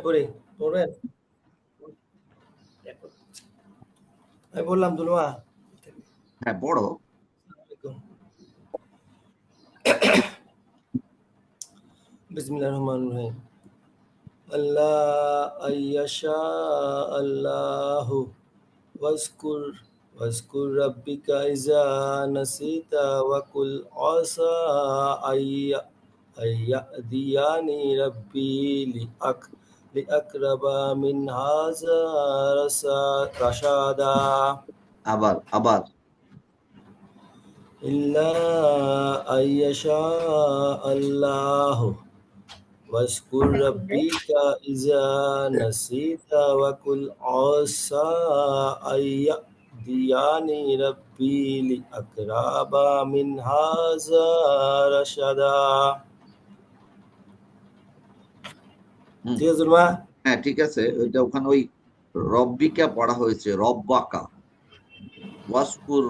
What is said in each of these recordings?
পড়ি পড়বেন? আমি বললাম দুলুয়া। হ্যাঁ পড়ো। বিসমিল্লাহির রহমানির রহিম। আল্লাহ আইয়াশা আল্লাহু ওয়াজকুর রাব্বিকা ইজা নাসিতা ওয়া কুল আসা আইয়াদিয়ানি রাব্বি লিআকরাবা মিন হাযা রাশাদা। আবার ইল্লা আইয়াশা আল্লাহু ওয়াজকুর রাব্বিকা ইজা নাসিতা ওয়া কুল আসা আইয়াদিয়ানি রাব্বি লিআকরাবা মিন হাযা রাশাদা। ঠিক আছে মা? হ্যাঁ ঠিক আছে, ওইটা ওখানে ওই রব্বিকা পড়া হয়েছে, রব্বাকা, ওয়াসকুর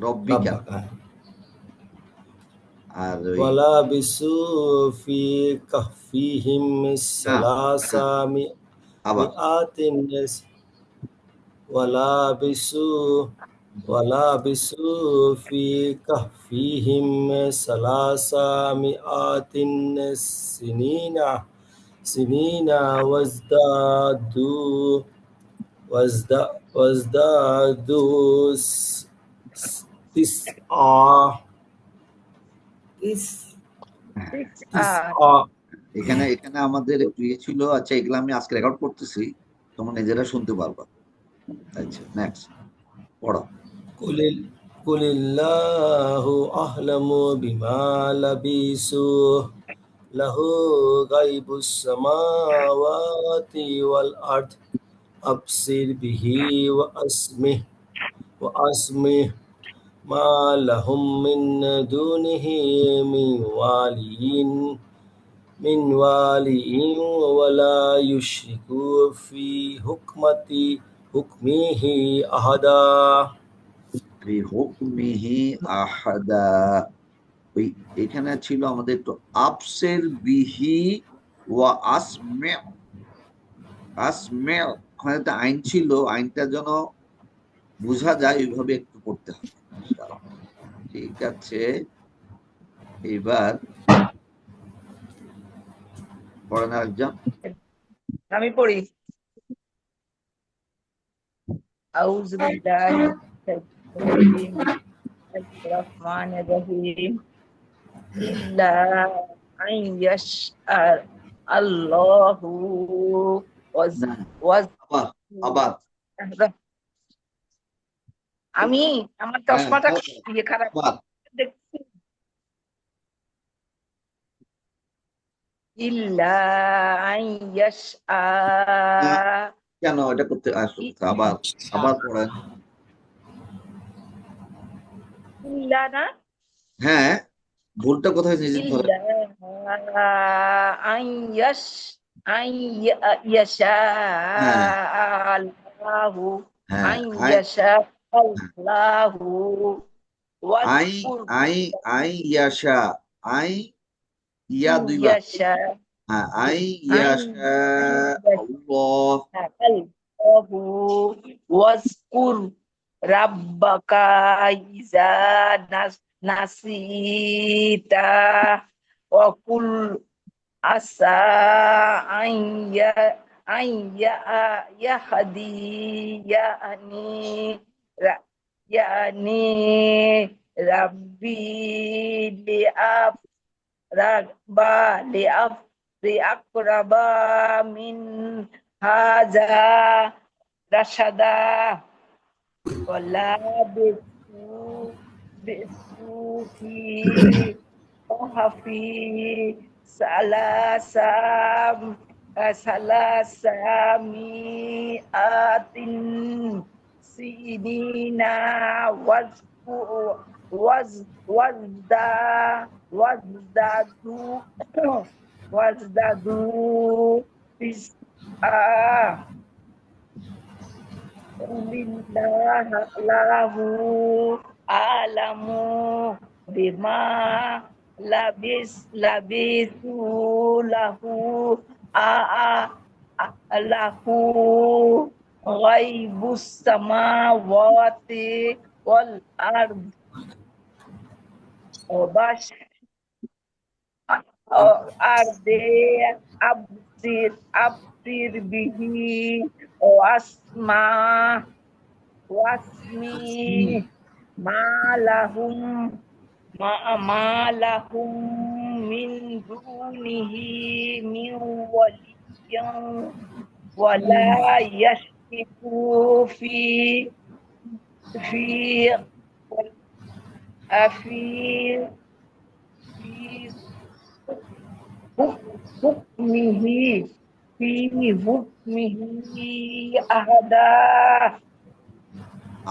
রব্বিকা। আর ওই ওয়ালাবিসু ফি কাহফিহিম সালাসা মিআতিন ওয়ালাবিসু ফি কাহফিহিম সালাসা মিআতিন সিনিনা ওয়াজদাদু এখানে আমাদের একটু ইয়ে ছিল। আচ্ছা এগুলো আমি আজকে রেকর্ড করতেছি, তোমরা নিজেরা শুনতে পারবা। আচ্ছা নেক্সট পড়ো। কুলিল্লাহু আ'লামু বিমা লাবিসু লাহু গায়বুস সামাওয়াতি ওয়াল আরদ আবসির বিহি ওয়া আসমিহ মা লাহুম মিন দুনিহি মিন ওয়ালিয়্যিন ওয়া লা ইউশরিকু ফি হুকমিহি আহাদা। ওই এখানে ছিল আমাদের তো আফসের বিহি ওয়া আসমে ওখানে একটা আইন ছিল, আইনটা যেন বোঝা যায় ওইভাবে একটু পড়তে হবে। ঠিক আছে, এবার পড়েন আরেকজন। আমি পড়ি। আউযু বিল্লাহি মিনাশ শাইতানির রাজিম। ইল্লা আইয়াশআ আল্লাহু আবার আমি আমার চশমাটা ইয়ে খারাপ দেখছি। ইল্লা আইয়াশআ কেন এটা করতে আসলে আবার পড়েন। ইল্লা না, হ্যাঁ ভুলটা কোথায় নিজে ধরে। ইল্লা আইয়াশা আল্লাহু আইয়াশা আল্লাহু ওয়াজকুর ইয়াশা ইয়া দুইবার। ইয়াশা আল্লাহু ওয়াজকুর রাব্বাকা ইজা নাসিতা ওয়া কুল আসা ইয়ানি রাব্বি লিআকরাবা মিন হাযা রাশাদা ওয়ালা বিসু ফি কাহফি সালাসামিআতিন সিনিনা ওয়াজদাদু লিল্লাহু আ'লামু বিমা লাবিসু লাহু lahu ghaibus samawati wal ard bash arde absir bihi wasma wasmi malahum malahum min dunihi min waliyyin wala yashriku fi fi hukmihi fi hukmihi ahada।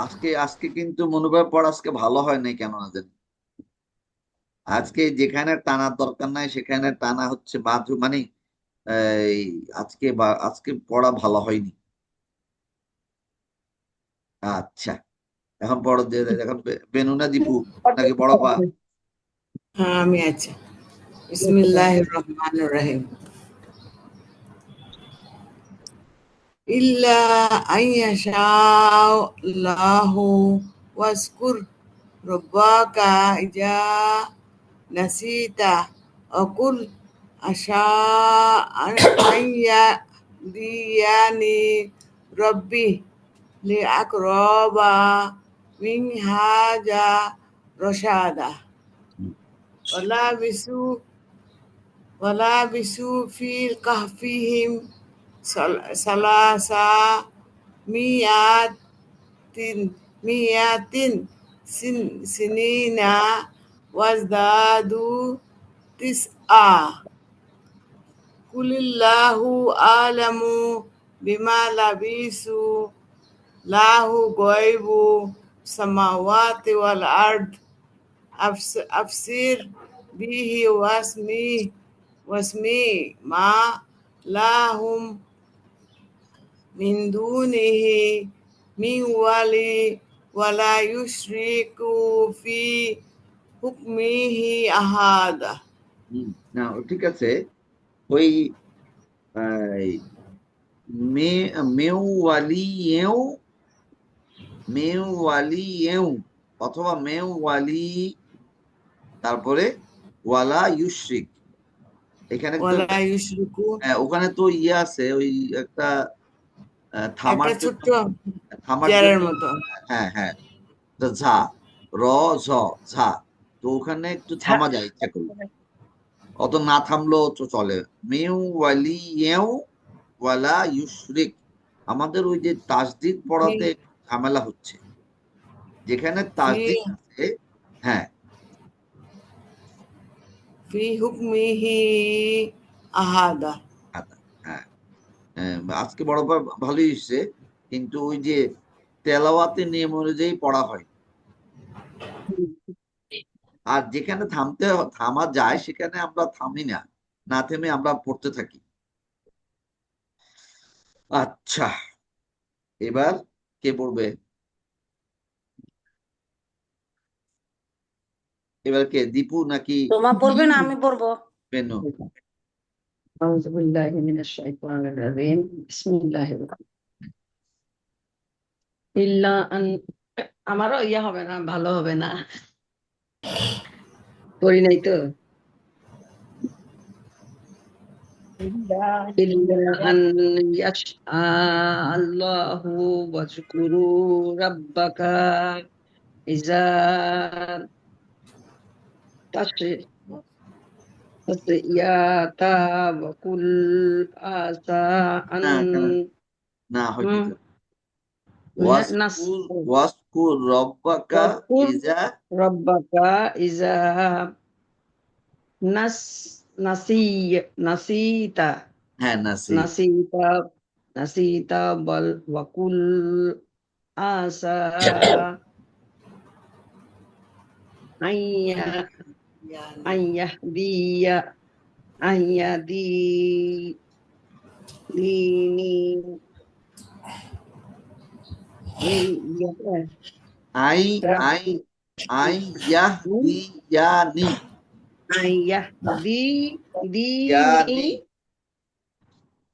আজকে আজকে কিন্তু মনোভাব পড়া আজকে ভালো হয় নাই, কেন না জানি। আজকে যেখানে টানার দরকার নাই সেখানে টানা হচ্ছে বাজু, মানে এই আজকে পড়া ভালো হয়নি। আচ্ছা, এখন পড়ো দিয়ে দেয়। এখন বেনু না দীপু নাকি বড় পা? হ্যাঁ, আমি আছি। বিসমিল্লাহির রহমানির রহিম। ইল্লা আইয়াশা আল্লাহু ওয়াজকুর রব্বাকা ইজা নাসিতা অকুল আশা আইয়া দিয়ানি রব্বি লি আকরবা মিন হাজা রশাদা ولابسوا في كهفهم ثلاثة مئات سنين وازدادوا تسعا قل الله أعلم بما لبثوا له غيب السماوات والأرض أبصر به واسمي ما لهم من دونه من ولي ولا يشرك في حكمه أحدا। না ঠিক আছে, ওই মেওয়ালিয়েও অথবা মেওয়ালি তারপরে ওয়ালা ইউশরিক, এখানে ওখানে তো ইয়ে আছে, ওই একটা থামার ছোট্ট মতো। হ্যাঁ হ্যাঁ, ঝা র ঝ ঝা, তো ওখানে একটু থামা যায় ইচ্ছা করলে, অত না থামলেও তো চলে। মেওয়ালিয়েও ওয়ালা ইউশরিক, আমাদের ওই যে তাসদিদ পড়াতে ঝামেলা হচ্ছে, যেখানে তাসদিদ আছে হ্যাঁ ফি হুকমিহি আহাদা। হ্যাঁ, আজকে বড় ভালোই হচ্ছে, কিন্তু ওই যে তেলাওয়াতের নিয়ম অনুযায়ী পড়া হয়, আর যেখানে থামা যায় সেখানে আমরা থামি না, না থেমে আমরা পড়তে থাকি। আচ্ছা, এবার কে পড়বে? এবার কে, দীপু নাকি তোমা পড়বে না আমি পড়বো? বেনু? আউযু বিল্লাহি মিনাশ শাইতানির রাজিম। বিসমিল্লাহির ইল্লা আন, আমারও ইয়া হবে না, ভালো হবে না, পড়ি নাই তো। ইল্লা আন ইয়াশআ আল্লাহু ওয়াজকুরু রাব্বাকা ইজা তাসইয়াতা ওয়া কুল আসা আন না হয়তো ওয়াজকুর রব্বাকা ইজা নাসিতা, হ্যাঁ নাসিতা বল ওয়াকুল আসা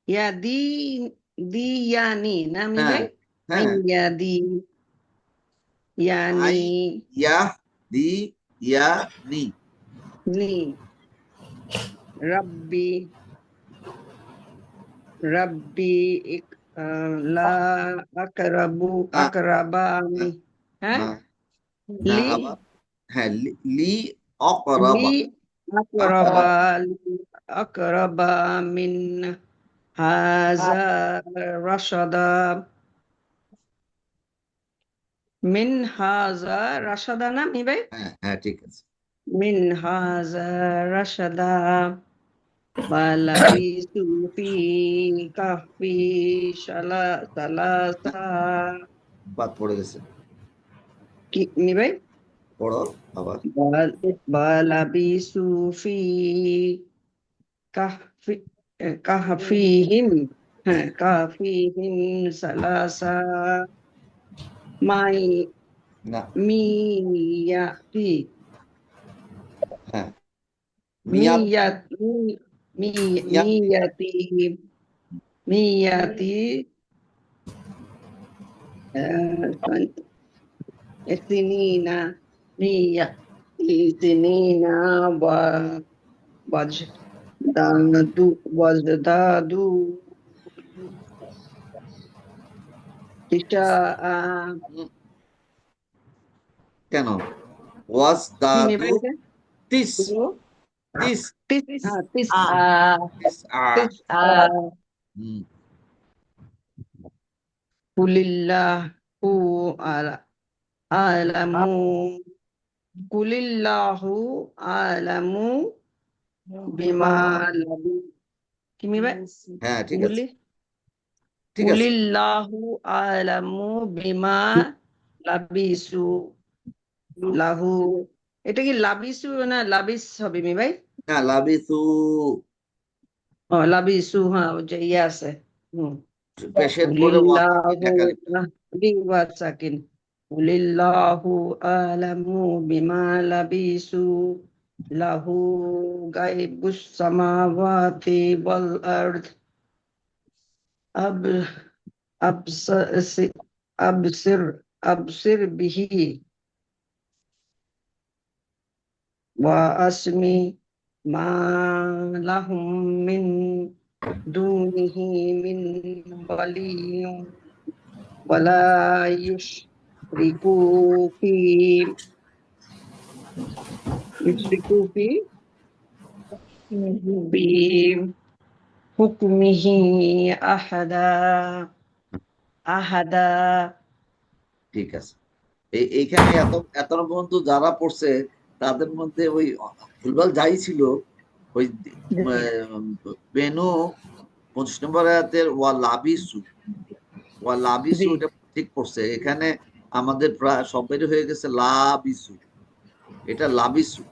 ইয়াদি দিয়ানি না মি হ্যাঁ ভাই হ্যাঁ ইয়াদি ইয়ানি আই ইয়া দি ইয়া নি নি রাব্বি রাব্বি লা আকরাবু না আকরাবানি হ্যাঁ না হ্যাঁ লি আবার হ্যাঁ লি লি অকরাবা আকরাবা লি আকরাবা মিন হাযা রাশাদা মিন হাযা রাশাদা না মি ভাই হ্যাঁ হ্যাঁ ঠিক আছে মিন হাযা রাশাদা ওয়ালাবিসু ফি কাহফি সালাসা বাদ পড়ে গেছে কি মি ভাই পড়ো আবার ওয়ালাবিসু ফি কাহফি কাহফিহিম হ্যাঁ কাহফিহিম সালাসা মাই না মিয়াতি হ্যাঁ মিয়াদ মিয়াতি মিয়াদ মিয়াতি মিয়াতি sinina sinina wazdadu tisha'a কেন ওয়াজ মি দাদু ভাই তিস তিস tis'a তিস tis'a হুম kulillahu alamu kulillahu alamu bima labi কি মি ভাই হ্যাঁ ঠিক আছে গুলি ঠিক আছে কুলিল্লাহু আলামু বিমা লাবিসু লাহু এটা কি লাবিসু না লাবিস হবে মি ভাই হ্যাঁ লাবিসু লাবিসু হ্যাঁ ওই যে ইয়ে আছে পেশের পরে ওয়াজ কুলিল্লাহু ঢাকা লিখবে বিওয়া সাকিন কুলিল্লাহু আলামু বিমা লাবিসু লাহু গাইবুস সামাওয়াতি ওয়াল আরদ আব أبصر أبصر أبصر به وأسمي ما لهم من دونه من ولي ولا يشرك في بحكمه أحدا أحدا ঠিক আছে এইখানে এত পর্যন্ত যারা পড়ছে তাদের মধ্যে ওই ভুলভাল যাই ছিল ওই বেনু 25 নম্বর আয়াতের ওয়া লাবিসু এটা ঠিক পড়ছে এখানে আমাদের প্রায় সবাই হয়ে গেছে লাবিসু এটা লাবিসু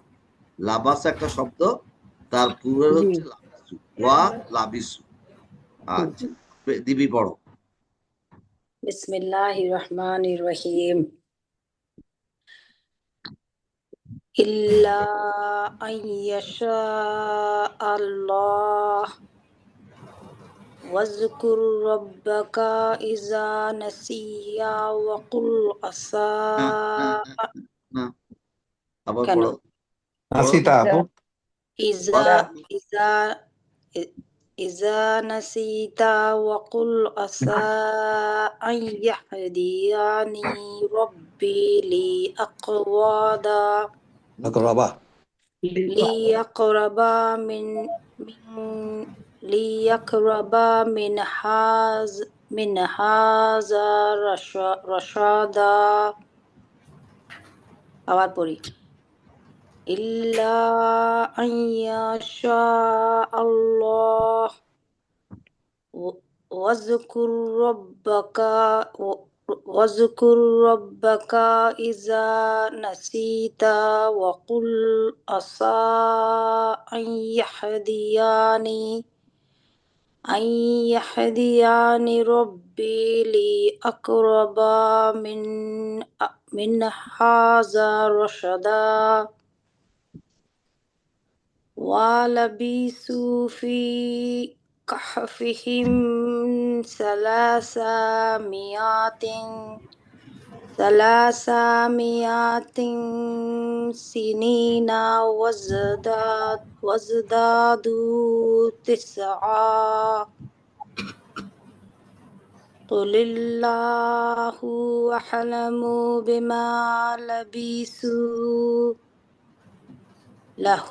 লাবাস একটা শব্দ তার পূর্বের হচ্ছে লাবিসু ওয়া লাবিসু আচ্ছা দিবি পড়ো বিসমিল্লাহির রহমানির রহিম ইল্লা আইয়াশা আল্লাহ ওয়াজকুর রাব্বাকা ইযা নাসিয়া ওয়া কুল আসা না আবার কেন পড়ো নাসিতা আপু ইযা নাসিতা ওয়া কুল আসা আন ইয়াহদিয়ানি রাব্বি লিয়াকরাবা মিন হাযা রাশাদা আবার পড়ি ইল্লা আইয়াশা আল্লাহ ওয়াজকুর রাব্বাকা ইযা নাসিতা ওয়া কুল আসা আন ইয়াহদিয়ানি রাব্বি লিআকরাবা মিন হাযা রাশাদা ওয়ালাবিসু ফি كهفهم ثلاثمائة سنين وازدادوا تسعا قل الله أعلم بما لبثوا له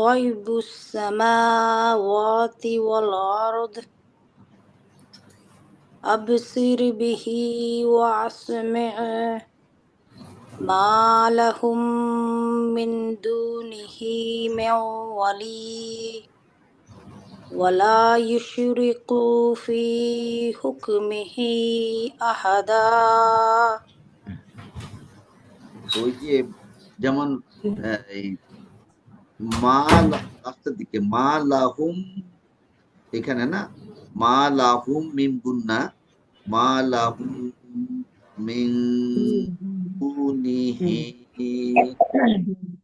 غيب السماوات والأرض أبصر به وأسمع ما لهم من دونه من ولي ولا يشرك في حكمه أحدا ওই যে যেমন এই লাস্টের দিকে মা লাহুম, এখানে না মা লাহুম মিন গুন্না মা লাহুম মিন দুনিহি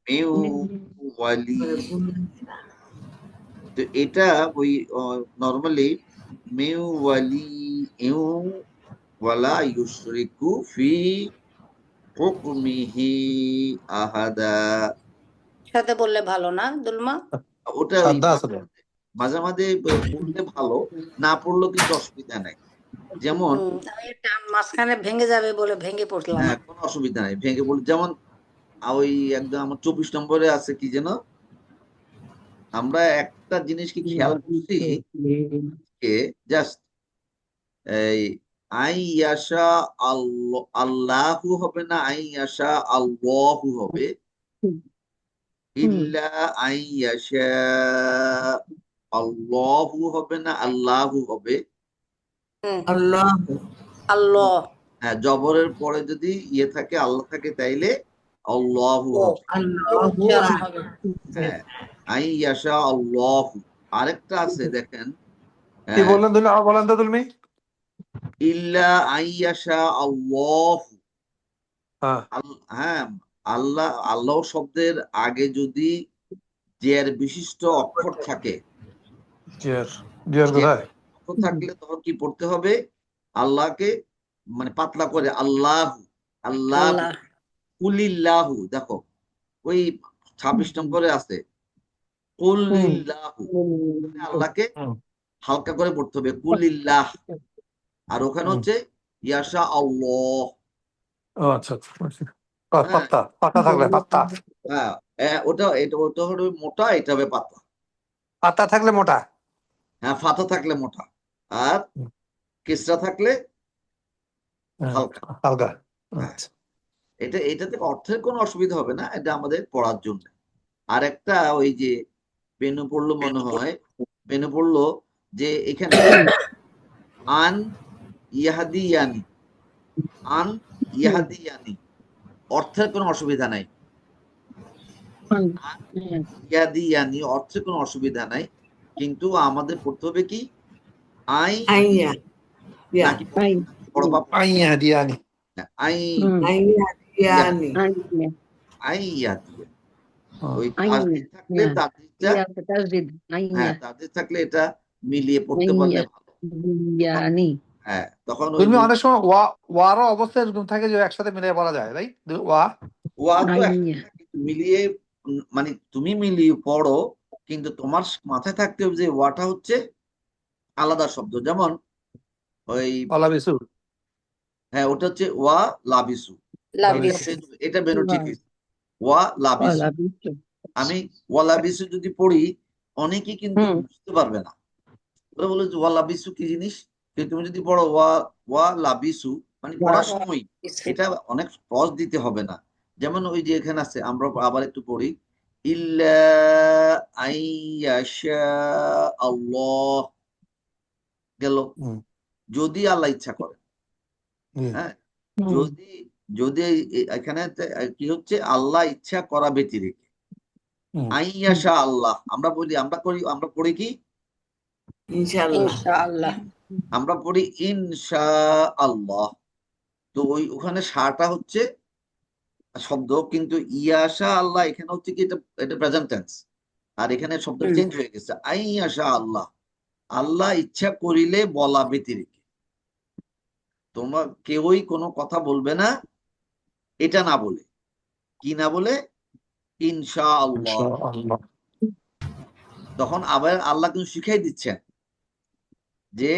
মিন ওয়ালি। তো এটা ওই নরমালি মিন ওয়ালি ওয়ালা ইউশরিকু ফি হুকমিহি আহাদা। সাথে বললে ভালো না দুলমা? ওটা ওই মাঝে মাঝে পড়লে ভালো, না পড়লেও কিন্তু অসুবিধা নাই। যেমন আমি একটা মাঝখানে ভেঙে যাবে বলে ভেঙে পড়লাম। হ্যাঁ, কোনো অসুবিধা নাই, ভেঙে বলি। যেমন ওই একদম আমার 24 নম্বরে আছে কি যেন, আমরা একটা জিনিস কি খেয়াল করছি, জাস্ট এই আইয়াশা আল্লাহু হবে না, আইয়াশা আল্লাহু হবে, ইল্লা আইয়াশা আল্লাহু হবে না, আল্লাহু হবে। আল্লাহ আল্লাহ হ্যাঁ, জবরের পরে যদি ইয়ে থাকে, আল্লাহ থাকে, তাইলে আল্লাহু হবে। আল্লাহ হ্যাঁ, আইয়াশা আল্লাহু। আরেকটা আছে দেখেন, কি বললেন তুমি? আবার বলেন তো তুমি। ইল্লা আইয়াশা আল্লাহু। হ্যাঁ, আল্লাহ শব্দের আগে যদি জের বিশিষ্ট অক্ষর থাকে, থাকলে তখন কি পড়তে হবে? আল্লাহকে মানে পাতলা করে আল্লাহু, আল্লাহ কুলিল্লাহু। দেখো ওই 26 নম্বরে আছে কুলিল্লাহু, আল্লাহকে হালকা করে পড়তে হবে কুলিল্লাহ। আর ওখানে হচ্ছে ইয়াশা আল্লাহ। আচ্ছা, পাতা থাকলে পাতা, হ্যাঁ, ওটা হবে মোটা, এটা হবে পাতলা। পাতা থাকলে মোটা, হ্যাঁ, ফাতা থাকলে মোটা, আর কিসরা থাকলে হালকা। আচ্ছা। এটাতে অর্থের কোনো অসুবিধা হবে না, এটা আমাদের পড়ার জন্য। আর একটা ওই যে বেনু পড়লো, মনে হয় বেনু পড়লো যে এখানে আন ইয়াহাদিয়ানি, আন ইয়াহাদিয়ানি অর্থের কোনো অসুবিধা নাই, ইয়াদিয়ানি অর্থের কোনো অসুবিধা নাই, কিন্তু আমাদের পড়তে হবে কি আইয়া নাকি বড় বাপ আইয়াদিয়ানি, ওই থাকলে তাদের থাকলে এটা মিলিয়ে পড়তে পারলে ভালো। হ্যাঁ, তখন তুমি অনেক সময় ওয়ারও অবস্থা এরকম থাকে যে একসাথে মিলিয়ে বলা যায়, তাই ওয়া তো মিলিয়ে, মানে তুমি মিলিয়ে পড়ো, কিন্তু তোমার মাথায় থাকতে হবে যে ওয়াটা হচ্ছে আলাদা শব্দ। যেমন ওই লাবিসু, হ্যাঁ, ওটা হচ্ছে ওয়া লাবিসু, এটা বেরো ঠিক আছে। ওয়া লাবিসু, আমি ওয়া লাবিসু যদি পড়ি, অনেকেই কিন্তু বুঝতে পারবে না। ওরা বলে যে ওয়া লাবিসু কি জিনিস, কিন্তু তুমি যদি পড়ো ওয়া লাবিসু, মানে পড়ার সময় এটা অনেক সহজ দিতে হবে না। যেমন ওই যে এখানে আছে, আমরা আবার একটু পড়ি, ইল্লা আইয়াশা আল্লাহ, গেল যদি আল্লাহ ইচ্ছা করে। হ্যাঁ, যদি এখানে কি হচ্ছে, আল্লাহ ইচ্ছা করা ব্যতি রেখে আইয়াশা আল্লাহ আমরা বলি, আমরা পড়ি কি ইনশাআল্লাহ, আমরা পড়ি ইনশা আল্লাহ। তো ওখানে শাটা হচ্ছে শব্দ, কিন্তু ইয়াশা আল্লাহ এখানে হচ্ছে কি, এটা প্রেজেন্ট টেন্স, আর এখানে শব্দ চেঞ্জ হয়ে গেছে আইয়াশা আল্লাহ। আল্লাহ ইচ্ছা করিলে বলা ব্যতিরেকে তোমরা কেউই কোনো কথা বলবে না এটা না বলে, কি না বলে, ইনশাআল্লাহ। ইনশাআল্লাহ। তখন আবার আল্লাহ কিন্তু শিখাই দিচ্ছেন যে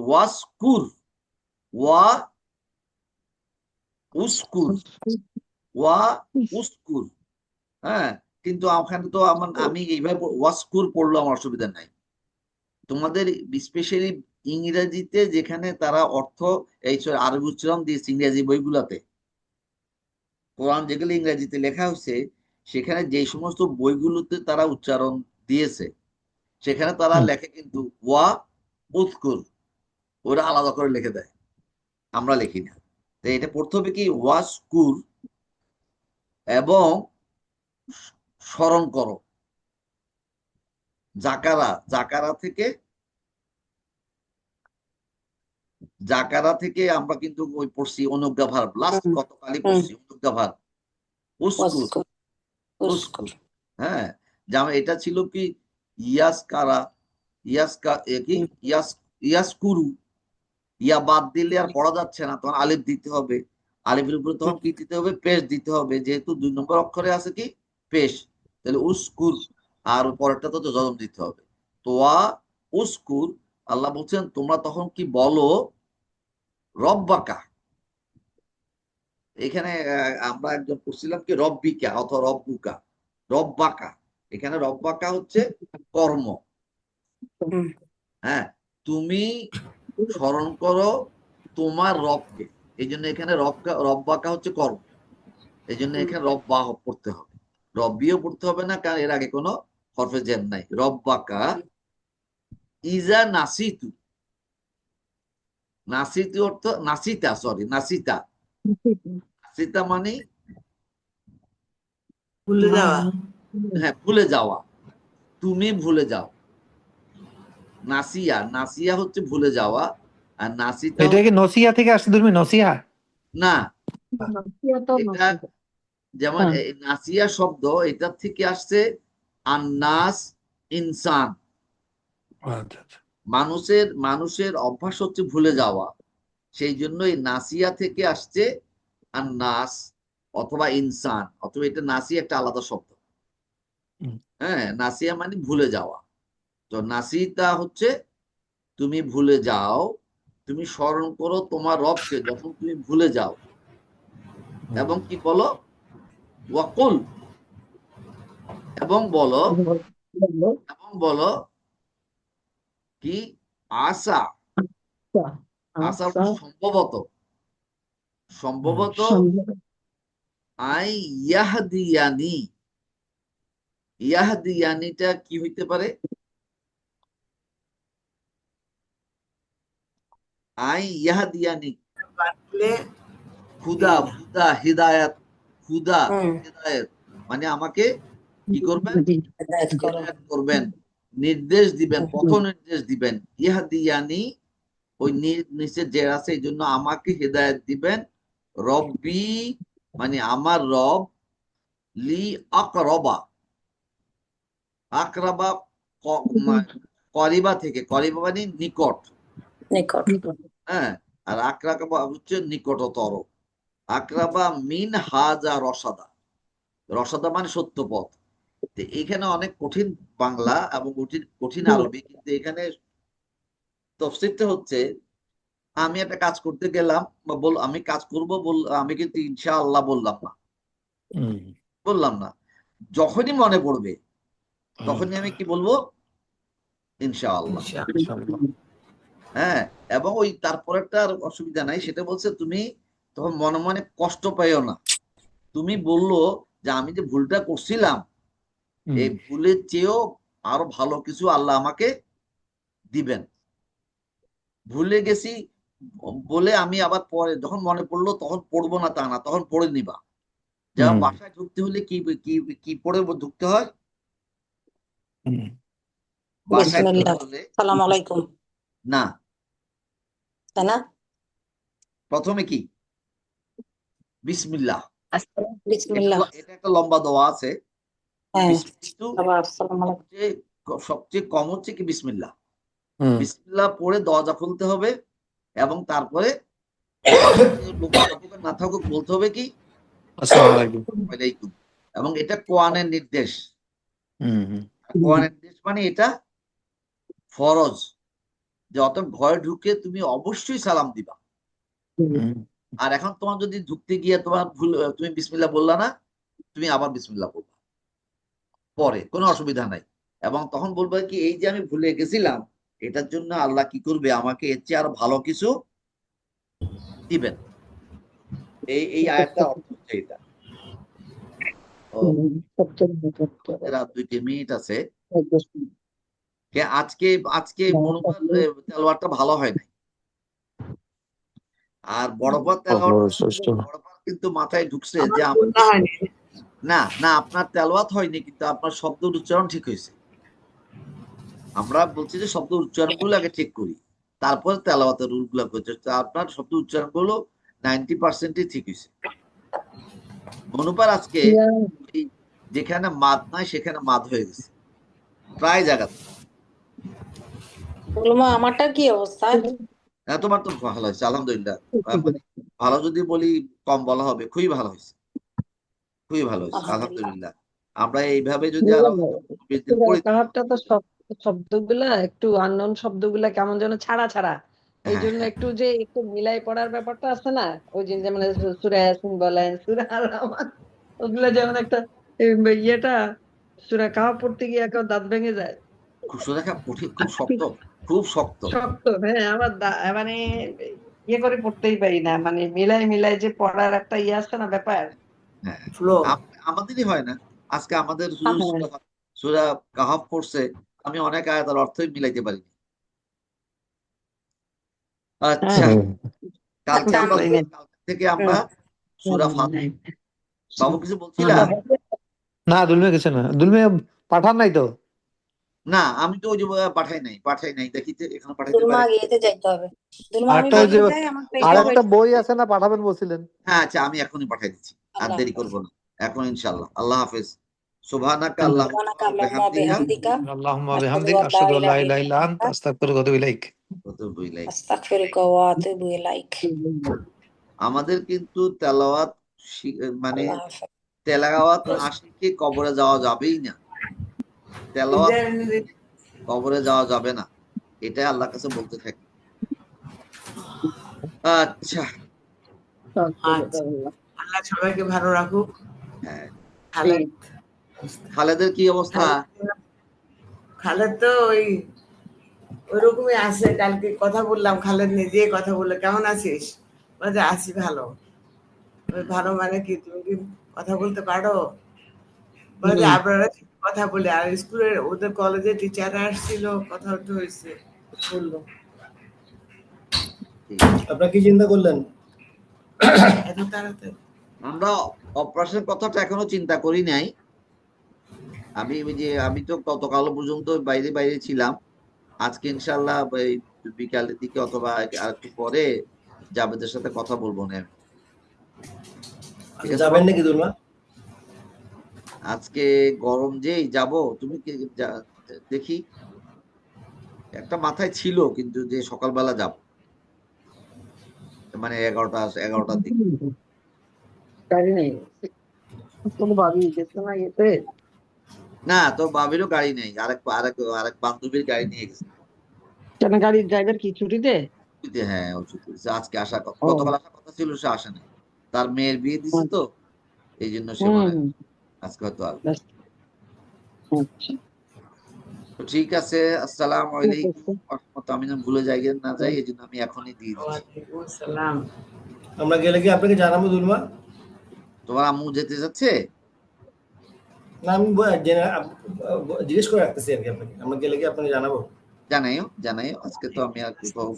ওয়াসকুর ওয়া উস্কুর ওয়া উস্কুর। হ্যাঁ, কিন্তু ওখানে তো আমি এইভাবে ওয়াসকুর পড়লো আমার অসুবিধা নাই। তোমাদের স্পেশালি ইংরেজিতে যেখানে তারা অর্থ এই আরবি উচ্চারণ দিয়েছে ইংরেজি বইগুলাতে, কোরআন যেগুলো ইংরেজিতে লেখা হয়েছে সেখানে যে সমস্ত বইগুলোতে তারা উচ্চারণ দিয়েছে সেখানে তারা লেখে কিন্তু ওয়া উৎকুর, ওরা আলাদা করে লিখে দেয়, আমরা লিখি না। তো এটা পড়তে হবে কি ওয়াসকুর এবং স্মরণ করো। জাকারা, জাকারা থেকে আমরা কিন্তু ওই পড়ছি অনুজ্ঞা ভার্ব, লাস্ট গতকালই পড়ছি অনুজ্ঞা ভার্ব উস্কুর উস্কুর। হ্যাঁ, যেমন এটা ছিল কি ইয়াসকারা, কি ইয়াসকুরু, ইয়া বাদ দিলে আর পড়া যাচ্ছে না, তখন আলিফ দিতে হবে। আলিফের উপরে তখন কি দিতে হবে, পেশ দিতে হবে, যেহেতু 2 নম্বর অক্ষরে আছে কি পেশ, তাহলে উস্কুর, আর পরেরটা তো জজম দিতে হবে। তোয়া উস্কুর, আল্লাহ বলছেন তোমরা তখন কি বলো রব্বাকা। এখানে আমরা একজন পড়ছিলাম কি রব্বিকা অথবা রব্বুকা, রব্বাকা। এখানে রব্বাকা হচ্ছে কর্ম। হ্যাঁ, তুমি স্মরণ করো তোমার রবকে, এই জন্য এখানে রব্বাকা হচ্ছে কর্ম, এই জন্য এখানে রব্বা পড়তে হবে, রব্বিও পড়তে হবে না, কারণ এর আগে কোনো হরফে জের নাই। রব্বাকা ইজা নাসিতু, নাসিতু অর্থ নাসিতা, নাসিতা মানে ভুলে যাওয়া। হ্যাঁ ভুলে যাওয়া, তুমি ভুলে যাও। নাসিয়া হচ্ছে ভুলে যাওয়া, আর নাসিতা এটা কি নসিয়া থেকে আসছে? তুমি নসিয়া না, তো এটা যেমন নাসিয়া শব্দ এটা থেকে আসছে আন্নাস, ইনসান। মানুষের অভ্যাস হচ্ছে ভুলে যাওয়া, সেই জন্য এই নাসিয়া থেকে আসছে আন্নাস অথবা ইনসান, অথবা এটা নাসিয়া একটা আলাদা শব্দ। হ্যাঁ, নাসিয়া মানে ভুলে যাওয়া। তো নাসিতা হচ্ছে তুমি ভুলে যাও, তুমি স্মরণ করো তোমার রবকে যখন তুমি ভুলে যাও, এবং কি বলো ওয়াকুল, এবং বলো কি আসা, আসা সম্ভবত আই ইয়াহদিয়ানি। ইয়াহদিয়ানিটা কি হইতে পারে? আই ইয়াহদিয়ানি খুদা, হিদায়াত, খুদা হিদায়াত মানে আমাকে কি করবেন, হিদায়াত করবেন, নির্দেশ দিবেন, পথ নির্দেশ দিবেন। ইয়াহদিয়ানি ওই নিচে যে আছে এই জন্য আমাকে হিদায়াত দিবেন। রব্বি মানে আমার রব, লি আকরবা, আকরাবা করিবা থেকে, করিবা মানে নিকট, হ্যাঁ, আর আকরাবা হচ্ছে নিকটতর। আকরাবা মিন হাজা রসাদা, রসাদা মানে সত্য পথ। এখানে অনেক কঠিন বাংলা এবং কঠিন আরবি, কিন্তু এখানে তফসিরটা হচ্ছে আমি একটা কাজ করতে গেলাম বা আমি কাজ করব আমি কিন্তু ইনশাআল্লাহ বললাম না, যখনই মনে পড়বে তখনই আমি কি বলবো, ইনশাআল্লাহ। হ্যাঁ, এবং ওই তারপরেরটা আর অসুবিধা নাই, সেটা বলছে তুমি তখন মনে মনে কষ্ট পাইও না, তুমি বললো যে আমি যে ভুলটা করছিলাম এই ভুলের চেয়েও আরো ভালো কিছু আল্লাহ আমাকে দিবেন, ভুলে গেছি বলে আমি আবার পরে যখন মনে পড়লো তখন পড়বো না তা না, তখন পড়ে নিবা। যেমন বাসায় ঢুকতে হলে কি কি পড়ে ঢুকতে হয়, বাসায় ঢুকতে হলে সালাম আলাইকুম না, তাই না, প্রথমে কি বিসমিল্লাহ, বিসমিল্লাহ, এটা একটা লম্বা দোয়া আছে। হ্যাঁ, বিসমিল্লাহ আবার আসসালামু আলাইকুম, সবচেয়ে কম হচ্ছে কি বিসমিল্লাহ। হুম। বিসমিল্লাহ পড়ে দরজা খুলতে হবে এবং তারপরে না থাকুক বলতে হবে কি আসসালামু আলাইকুম। ওয়ালাইকুম। এবং এটা কোরআনের নির্দেশ। হুম। কোরআনের নির্দেশ মানে এটা ফরজ, যে অত ঘরে ঢুকে তুমি অবশ্যই সালাম দিবা। হুম। আর এখন তোমার যদি ঢুকতে গিয়ে তোমার ভুল, তুমি বিসমিল্লাহ বললা না, তুমি আবার বিসমিল্লাহ বলবা পরে, কোনো অসুবিধা নাই। এবং তখন বলবে কি এই যে আমি ভুলে গেছিলাম, এটার জন্য আল্লাহ কি করবে, আমাকে এর চেয়ে আরো ভালো কিছু দিবেন। এই আয়াতটা অর্থ হচ্ছে এটা। রাত 2 মিনিট আছে। আজকে আজকে মনোবল তেলোয়ারটা ভালো হয় নাই। আর বড়পার তেলোয়ারটা কিন্তু মাথায় ঢুকছে যে আমার না না আপনার তেলাওয়াত হয়নি, কিন্তু আপনার শব্দ উচ্চারণ ঠিক হয়েছে। আমরা বলছি যে শব্দ উচ্চারণ গুলো আগে ঠিক করি, তারপরে তেলাওয়াতের রুল গুলো করছে। আপনার শব্দ উচ্চারণ গুলো 90% ঠিক হয়েছে। মনুপার আজকে যেখানে মাদ নাই সেখানে মাদ হয়ে গেছে প্রায় জায়গাতে। আমারটা কি অবস্থা? হ্যাঁ, তোমার তো ভালো হয়েছে আলহামদুলিল্লাহ। মানে ভালো যদি বলি কম বলা হবে, খুবই ভালো হয়েছে, খুবই ভালো হয়েছে আলহামদুলিল্লাহ। আমরা এইভাবে যদি আরো 20 দিন পড়ি, কাহারটা তো শব্দগুলা একটু আননোন শব্দগুলা কেমন যেন ছাড়া ছাড়া, এই জন্য একটু যে একটু মিলাই পড়ার ব্যাপারটা আছে না, ওই যে যেমন সূরা ইয়াসিন বলেন, সূরা আল রহমান, ওগুলা যেমন একটা ইয়েটা সূরা কাহাফ পড়তে গিয়ে একটা দাঁত ভেঙে যায়। খুব সোজা কঠিন, খুব শক্ত, খুব শক্ত শক্ত, হ্যাঁ, আমার মানে ইয়ে করে পড়তেই পারি না, মানে মিলাই মিলাই যে পড়ার একটা ইয়ে আছে না ব্যাপার। হ্যাঁ, আমাদেরই হয় না। আজকে আমাদের সূরা কাহাফ পড়ছে, আমি অনেক আয়াতের অর্থই মিলাইতে পারিনি। আচ্ছা, কালকে থেকে আমরা সূরা ফাতিহা। বাবু কিছু বলছিলাম? না, দুলমে গেছে না, দুলমে পাঠান নাই তো। না, আমি তো ওই যে পাঠাই নাই দেখি যে এখানে পাঠাইতে পারে। যাইতে হবে। আরেকটা যে আরেকটা বই আছে না, পাঠাবেন বলছিলেন। হ্যাঁ, আচ্ছা, আমি এখনই পাঠাই দিচ্ছি, আর দেরি করবো না, এখন ইনশাআল্লাহ। আল্লাহ হাফেজ। সুবহানাকা আল্লাহুম্মা বিহামদিকা আল্লাহুম্মা বিহামদিক আশহাদু আল্লা ইলাহা ইল্লা আনতা আস্তাগফিরুকা ওয়া আতুবু ইলাইক। আস্তাগফিরুকা ওয়া আতুবু ইলাইক। আমাদের কিন্তু তেলাওয়াত মানে তেলাওয়াত না শিখে কবরে যাওয়া যাবেই না। তেলাওয়াত কবরে যাওয়া যাবে না, এটা আল্লাহর কাছে বলতে থাকি। আচ্ছা, আল্লাহ সবাইকে ভালো রাখুক। হ্যাঁ, খালেদ খালেদের কি অবস্থা? খালেদ তো ওইরকমই আছে। কালকে কথা বললাম, খালেদ নিজে কথা বললো, কেমন আছিস? বলে আছি ভালো। ভালো মানে কি, তুমি কি কথা বলতে পারো? বলে আপনারা কথা বলে, আর স্কুলের ওদের কলেজে টিচাররা আসছিল, কথা হয়েছে বললো। আপনারা কি চিন্তা করলেন? এত তাড়াতাড়ি আমরা অপারেশন কথাটা এখনো চিন্তা করি নাই। আমি তো গতকাল পর্যন্ত বাইরে বাইরে ছিলাম। আজকে ইনশাআল্লাহ বিকালের দিকে অথবা আর একটু পরে জাবেদের সাথে কথা বলবো না। যাবেন নাকি দুলমা? আজকে গরম যেই যাব, তুমি কি দেখি একটা মাথায় ছিল, কিন্তু যে সকালবেলা যাব, মানে 11টার দিকে। গাড়ি নেই, কোনো ভাবি গেছে না ইয়েতে। না, তোর বাবিরও গাড়ি নেই, আরেক আরেক আরেক বান্ধবীর গাড়ি নিয়ে গেছে। কেন, গাড়ির ড্রাইভার কি ছুটিতে? হ্যাঁ, ও ছুটি, আজকে আসার কথা, গতকাল আসার কথা ছিল, সে আসে নাই। তার মেয়ের বিয়ে দিছে তো, এই জন্য সে মানে আজকে হয়তো আসবে। ঠিক আছে, আসসালামু আলাইকুম। আমি যেন ভুলে যাই না যাই, এই জন্য আমি এখনই দিয়ে দিচ্ছি। আমরা গেলে কি আপনাকে জানাবো দুলমা? তোমার আম্মু যেতে যাচ্ছে? না, আমি জিজ্ঞেস করে রাখতেছি আর কি আপনাকে। আমরা গেলে কি আপনাকে জানাবো? জানাইও। আজকে তো আমি আর কোথাও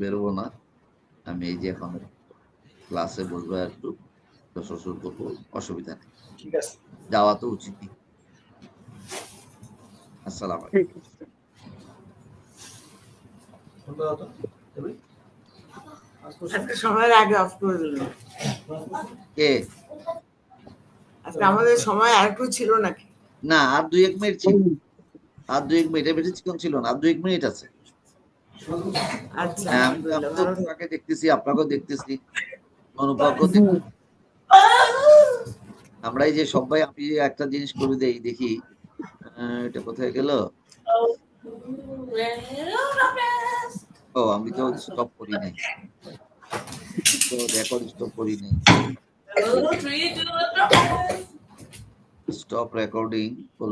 বেরোবো না। আমি এই যে এখন ক্লাসে বসবো, একটু শ্বশুর করবো, অসুবিধা নেই, ঠিক আছে, যাওয়া তো উচিত। আসসালামু আলাইকুম। আজকে সময়ের আগে অফ করে দিল। কে? আজকে আমাদের সময় আর একটু ছিল নাকি? না, আর 2-1 মিনিট ছিল, আর 2 মিনিট, এর বেশিক্ষণ ছিল না, আর 2 মিনিট আছে। আচ্ছা হ্যাঁ, আমি আলহামদুলিল্লাহ, তো ভালো থাকো। তোমাকে দেখতেছি, আপনাকেও দেখতেছি, অনুভবকেও দেখতেছি। আমরা এই যে সবাই, আমি একটা জিনিস করে দেই, দেখি এটা কোথায় গেল। ও, আমি তো স্টপ করি নাই, তো রেকর্ড স্টপ করি নাই। স্টপ রেকর্ডিং করলাম।